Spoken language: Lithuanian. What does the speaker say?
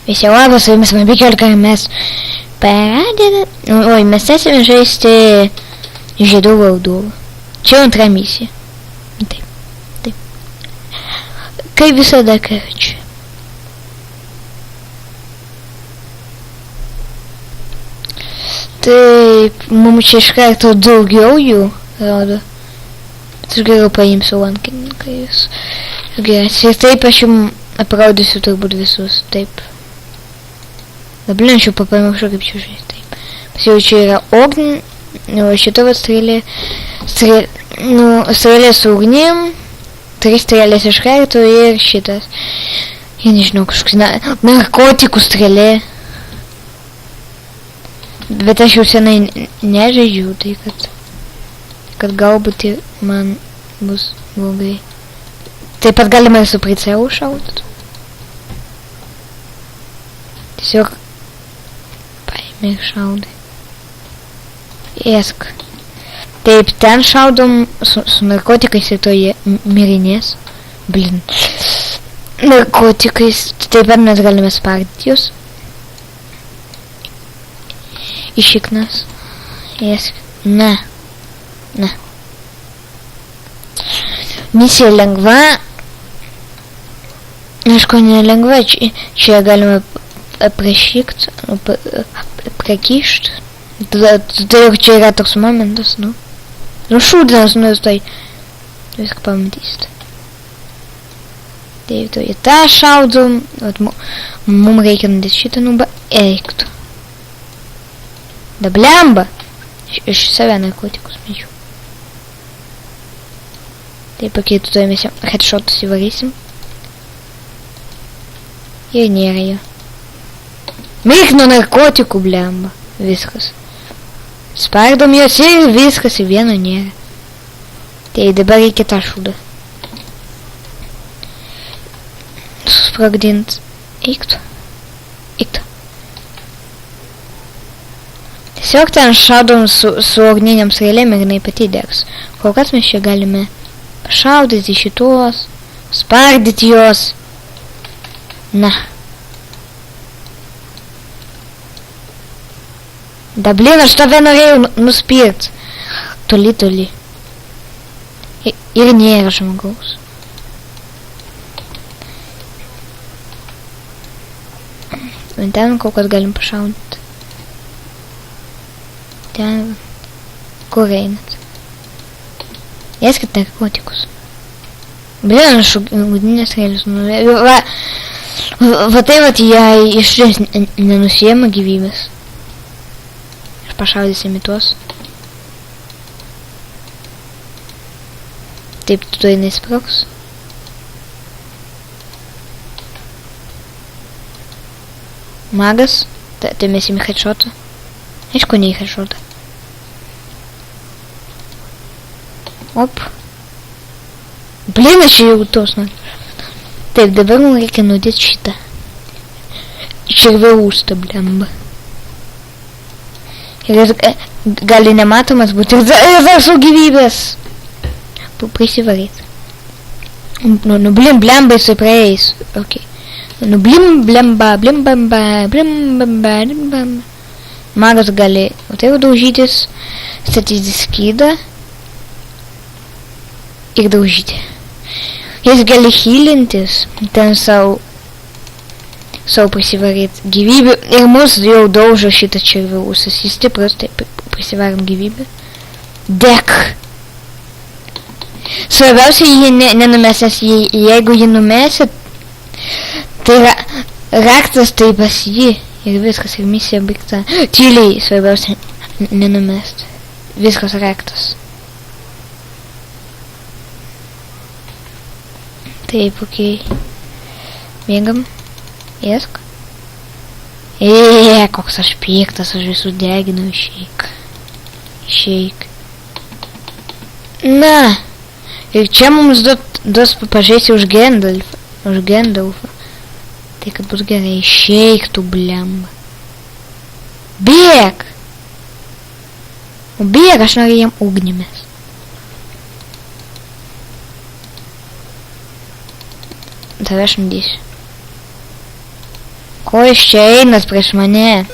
Visi labas, su jumis Mabikėlka, mes pradedame. Oi, mes esame žaisti žiedų valdovą. Čia antra misija. Taip. Kaip visada, karčiu. Taip, mums čia iš karto daugiau jų rodo. Bet aš geriau paimsiu lankininką jūs. Gerai, ir taip aš jums parodysiu turbūt visus, taip. Dabar aš jau pamiršau kaip čia žaisti, taip. Pas jau čia yra ognį, o šito vat strėlė su ugnim, 3 strėlės iš karto ir šitas. Jie nežinau, kažkoks narkotikų strėlė. Bet aš jau senai nežaidžiu, tai kad galbūt ir man bus blogai. Taip pat galima ir su pricelu šaudyt. Tiesiog paėmė ir šaudai. Ėsk. Taip, ten šaudom su narkotikais ir to jie mirinės. Blin. Narkotikais. Taip pat mes galime spardyti jūs. Išiknas. Ėsk. Ne. Misija lengva. Aišku, nelengva, čia galima prašykt, prakišt. Tai čia yra toks momentas, šūdinas, tai viską pamatysit. Taip, to į tą šaudom, mums reikia nudėti šitą eiktų. Da blemba! Iš save narkotikus mečiau. Taip, pakeitų to mes headshotus įvarysim. Ir nėra jo. Mirk nuo narkotikų, blemba. Viskas. Spardom jos ir viskas, ir vieno nėra. Tai dabar reikia tą šūdą. Susprogdint. Eiktų. Tiesiog ten šaudom su ogniniam strėlėm ir jinai pati degs. Kol kas mes čia galime pašaudyti šitos, spardyti jos. Na. Da blin, aš tave norėjau nuspirt. Toli. Ir nėra žmogaus. Ten kol kas galim pašaudyti. Ten, kur einat? Ėskit narkotikus. Blin, aš ugninės strėlės norėjau. Va tai vat jei išvis nenusiema gyvybės. Ir pašaudysim į tuos. Taip, tu to nesproks. Magas. Tai mes įmi headshotą. Aišku, ne į headshotą. Op. Blin, aš jau tos noriu. Taip, dabar mums reikia nudėti šitą. Červiaustą, blemba. Ir gali nematomas būti ir dar su gyvybės. Prisivaryt. Blin, blemba jisai praeis. Ok. Blin, blemba. Magas gali taip daužytis, statyti skydą ir daužyti. Jis gali healintis, ten savo prisivaryt gyvybę ir mus jau daužo šitą červiausas. Jis stiprus, taip prisivarim gyvybę. Dek! Svarbiausia jį nenumesęs, jeigu jį numesit, tai raktas tai pas jį ir viskas, ir misija baigta. Tyliai, svarbiausia nenumest. Viskas raktas. Taip, okei. Mėgam. Ėsk. Koks aš piktas, aš visų deginau, išeik. Na. Ir čia mums duos pažaisti už Gandalfą. Tai kad bus gerai, išeik tu, blemba. Bėk! Bėk, aš noriu jam ugnimės. Tave aš nudysiu. Ko iš čia einat prieš mane?